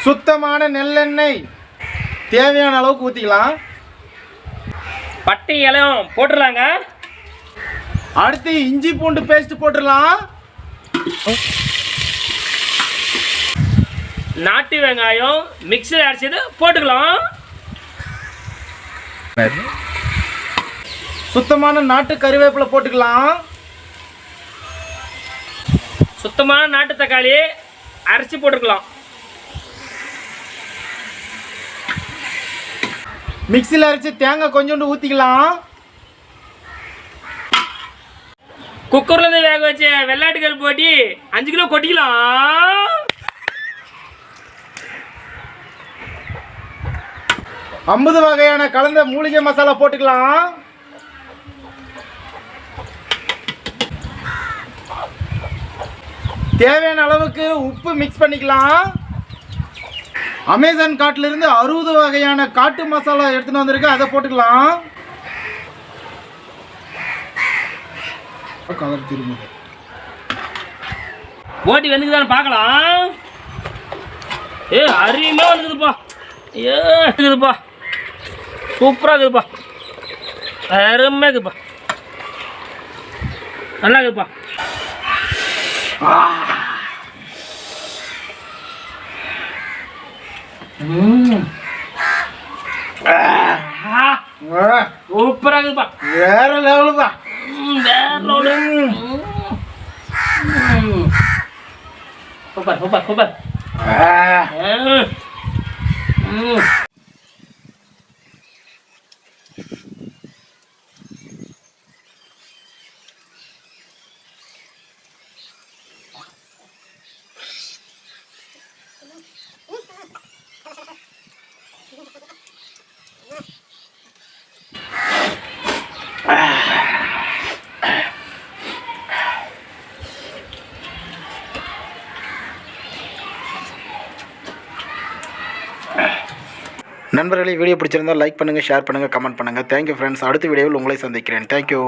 சுத்தமான நெல்லெண்ணெய் தேவையான அளவுக்கு ஊற்றிக்கலாம். பட்டை இலையும் போட்டுடலாங்க. அடுத்து இஞ்சி பூண்டு பேஸ்ட் போட்டுடலாம். நாட்டு வெங்காயம் மிக்ஸில் அரைச்சது போட்டுக்கலாம். சுத்தமான நாட்டு கறிவேப்பிலை போட்டுக்கலாம். சுத்தமான நாட்டு தக்காளி அரைச்சி போட்டுக்கலாம். மிக்ஸியில் அரைச்சி தேங்காய் கொஞ்சோண்டு ஊற்றிக்கலாம். குக்கர்லேருந்து வேக வச்ச வெள்ளாட்டுக்கல் போட்டி 5 கிலோ கொட்டிக்கலாம். 50 வகையான கலந்த மூலிகை மசாலா போட்டுக்கலாம். தேவையான அளவுக்கு உப்பு மிக்ஸ் பண்ணிக்கலாம். அமேசான் காட்டிலிருந்து 60 வகையான காட்டு மசாலா எடுத்துன்னு வந்திருக்கு, அதை போட்டுக்கலாம். கலர் திரும்ப போட்டி வந்துக்குதான்னு பார்க்கலாம். அருமையாக வந்துக்குதுப்பா. இருக்குதுப்பா, சூப்பராக இருக்குதுப்பா, அருமையாக இருக்குதுப்பா, நல்லா இருக்குதுப்பா. சூப்பராக இருக்குதுப்பா, வேற லெவலுப்பா, வேற லெவலு. Super super super. நண்பர்களே, வீடியோ பிடிச்சிருந்தால் லைக் பண்ணுங்கள், ஷேர் பண்ணுங்கள், கமெண்ட் பண்ணுங்கள். Thank you friends. அடுத்த வீடியோவில் உங்களை சந்திக்கிறேன். தேங்க்யூ.